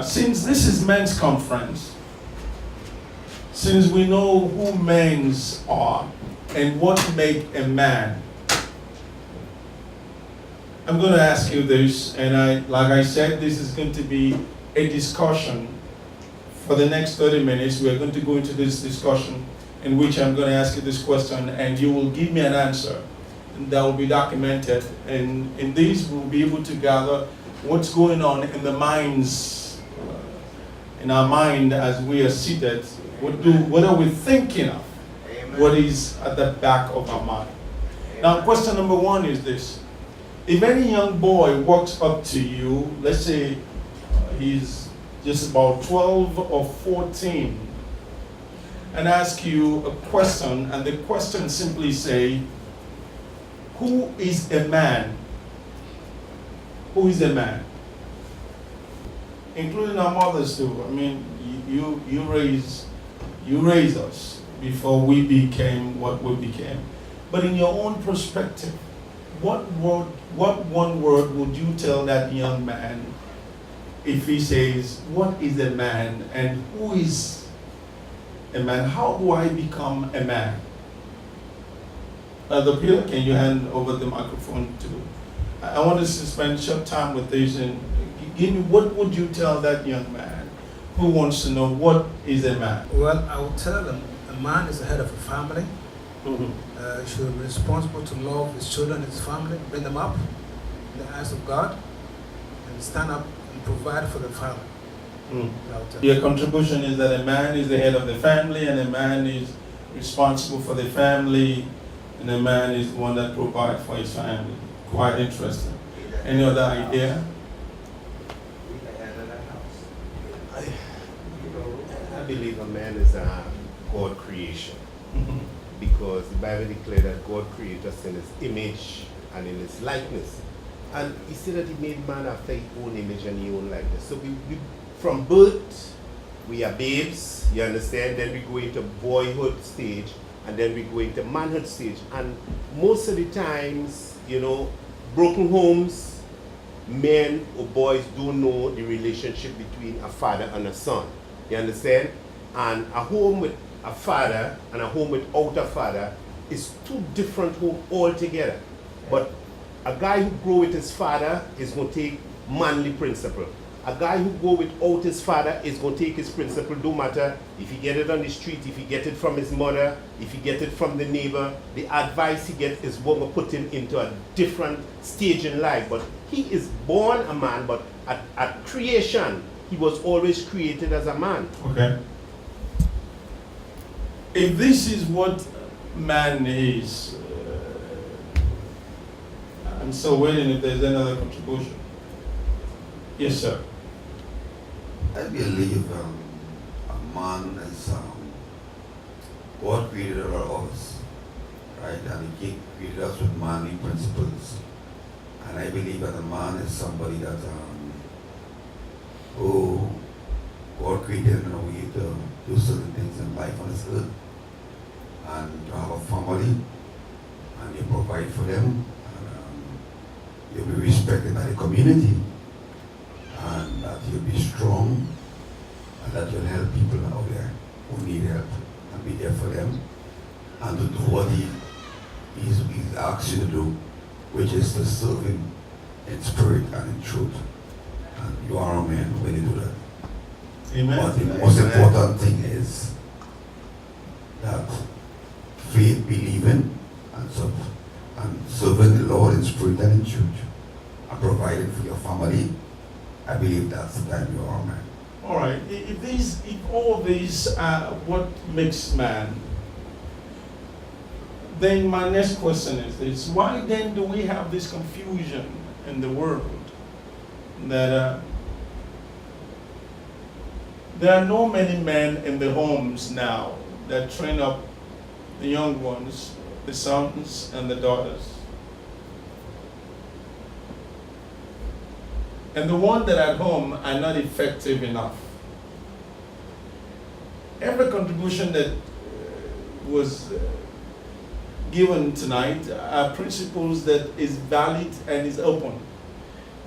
Since this is men's conference, since we know who men's are and what make a man, I'm going to ask you this, and like I said, this is going to be a discussion for the next 30 minutes. We're going to go into this discussion in which I'm going to ask you this question, and you will give me an answer that will be documented. And in this, we'll be able to gather what's going on in the minds, in our mind as we are seated. What are we thinking of? Amen. What is at the back of our mind? Amen. Now, question number one is this. If any young boy walks up to you, let's say he's just about 12 or 14, and ask you a question, and the question simply say, who is a man? Who is a man? Including our mothers too. I mean, you raised us before we became what we became. But in your own perspective, what one word would you tell that young man if he says, what is a man and who is a man? How do I become a man? The Peter, can you hand over the microphone to? I want us to spend short time with this, and give me, what would you tell that young man who wants to know what is a man? Well, I would tell them a man is the head of a family. Mm-hmm. Should be responsible to love his children, his family, bring them up in the eyes of God, and stand up and provide for the family. Your contribution is that a man is the head of the family, and a man is responsible for the family, and a man is the one that provides for his family. Quite interesting. Any other idea? I believe a man is a God creation. Mm-hmm. Because the Bible declares that God created us in his image and in his likeness. And he said that he made man after his own image and his own likeness. So we from birth, we are babes, you understand? Then we go into boyhood stage, and then we go into manhood stage. And most of the times, broken homes, men or boys don't know the relationship between a father and a son. You understand? And a home with a father and a home without a father is two different homes altogether. But a guy who grow with his father is going to take manly principle. A guy who go without his father is going to take his principle, no matter if he get it on the street, if he get it from his mother, if he get it from the neighbor. The advice he gets is going to put him into a different stage in life. But he is born a man, but at creation, he was always created as a man. Okay. If this is what man is, I'm still waiting if there's another contribution. Yes, sir. I believe a man is God created all of us, right? And he created us with manly principles. And I believe that a man is somebody that who God created in a way to do certain things in life on this earth, and to have a family, and you provide for them, and you'll be respected by the community, and that you'll be strong, and that you'll help people out there who need help, and be there for them, and to do what he's asked you to do, which is to serve him in spirit and in truth. And you are a man when you do that. Amen. But the most important thing is that faith, believing, and serving the Lord in spirit and in truth, and providing for your family. I believe that's the time you are a man. All right. If all these are what makes man, then my next question is this: why then do we have this confusion in the world that there are no many men in the homes now that train up the young ones, the sons and the daughters? And the ones that are at home are not effective enough. Every contribution that was given tonight are principles that is valid and is open.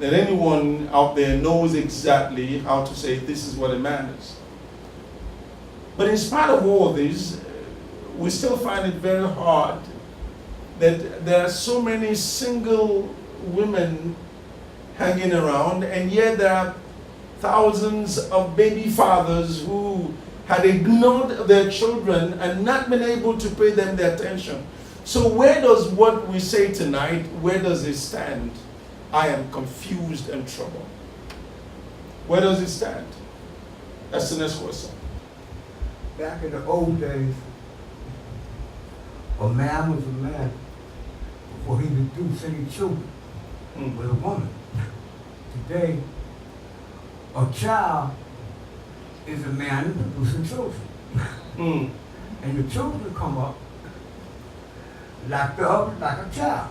that anyone out there knows exactly how to say this is what a man is. But in spite of all this, we still find it very hard that there are so many single women hanging around, and yet there are thousands of baby fathers who had ignored their children and not been able to pay them the attention. So where does what we say tonight, where does it stand? I am confused and troubled. Where does it stand? That's the next question. Back in the old days, a man was a man before he produced any children with a woman. Today, a child is a man producing children. And the children come up like a child.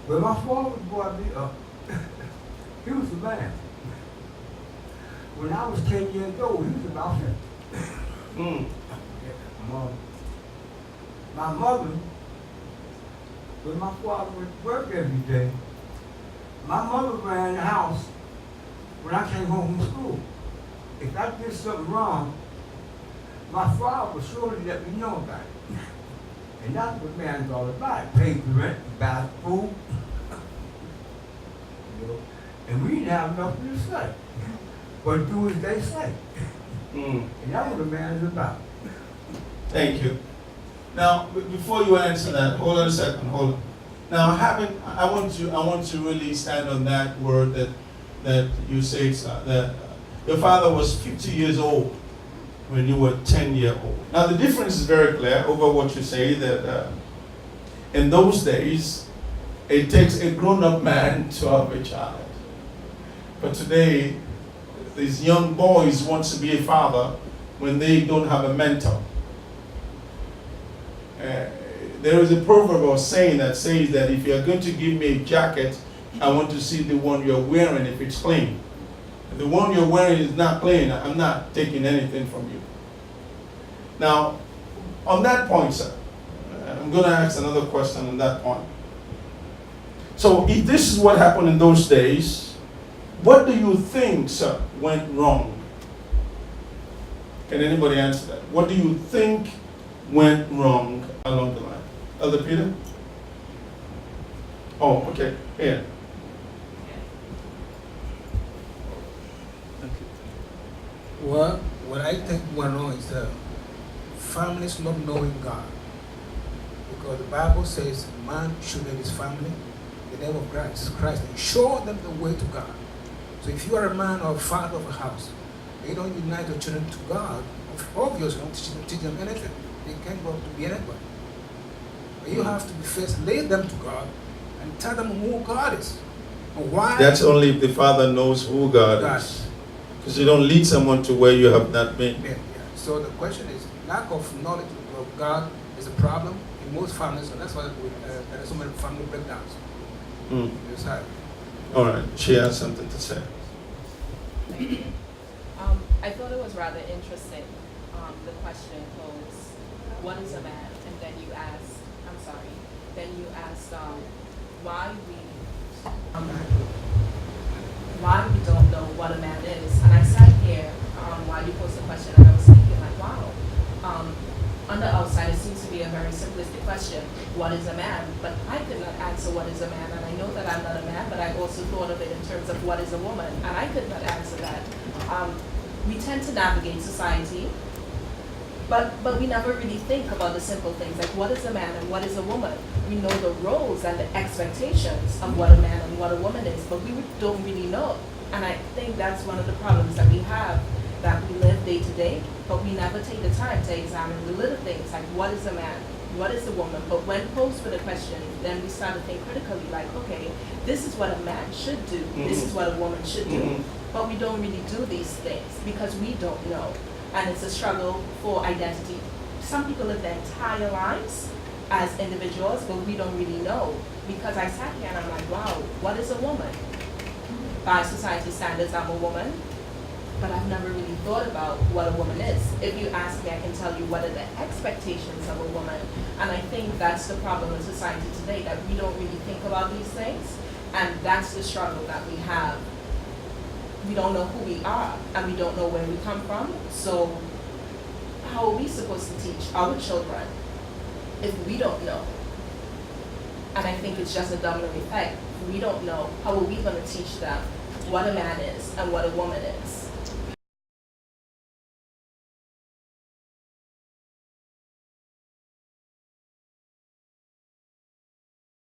When my father brought me up, he was a man. When I was 10 years old, he was about 50. My mother, when my father went to work every day, my mother ran the house when I came home from school. If I did something wrong, my father would surely let me know about it. And that's what man's all about. Pay the rent, buy food. You know, and we didn't have nothing to say. But do as they say. And that's what a man is about. Thank you. Now, before you answer that, hold on a second, hold on. Now, I want to really stand on that word that you say, that your father was 50 years old when you were 10 years old. Now, the difference is very clear over what you say, that in those days, it takes a grown-up man to have a child. But today, these young boys want to be a father when they don't have a mentor. There is a proverb or saying that says that if you're going to give me a jacket, I want to see the one you're wearing if it's clean. If the one you're wearing is not clean, I'm not taking anything from you. Now, on that point, sir, I'm going to ask another question on that point. So if this is what happened in those days, what do you think, sir, went wrong? Can anybody answer that? What do you think went wrong along the line? Elder Peter? Oh, okay. Here. Well, what I think went wrong is families not knowing God. Because the Bible says man should lead his family in the name of Christ, and show them the way to God. So if you are a man or a father of a house, you don't unite your children to God, obviously you don't teach them anything. They can't go to be anybody. But you have to be first lead them to God and tell them who God is. And why. That's only if the father knows who God is. Because you don't lead someone to where you have not been. Yeah. So the question is, lack of knowledge of God is a problem in most families, and that's why there are so many family breakdowns. Yes, sir. All right, she has something to say. I thought it was rather interesting, the question posed, what is a man? And then you asked, why we don't know what a man is. And I sat here while you posed the question, and I was thinking like, wow, on the outside it seems to be a very simplistic question, what is a man? But I could not answer what is a man, and I know that I'm not a man, but I also thought of it in terms of what is a woman, and I could not answer that. We tend to navigate society, but we never really think about the simple things, like what is a man and what is a woman. We know the roles and the expectations of what a man and what a woman is, but we don't really know. And I think that's one of the problems that we have, that we live day to day, but we never take the time to examine the little things, like what is a man, what is a woman. But when posed with a question, then we start to think critically, like, okay, this is what a man should do, this is what a woman should do. But we don't really do these things because we don't know. And it's a struggle for identity. Some people live their entire lives as individuals, but we don't really know. Because I sat here and I'm like, wow, what is a woman? By society standards, I'm a woman, but I've never really thought about what a woman is. If you ask me, I can tell you what are the expectations of a woman. And I think that's the problem in society today, that we don't really think about these things. And that's the struggle that we have. We don't know who we are, and we don't know where we come from. So how are we supposed to teach our children if we don't know? And I think it's just a domino effect. If we don't know, how are we going to teach them what a man is and what a woman is?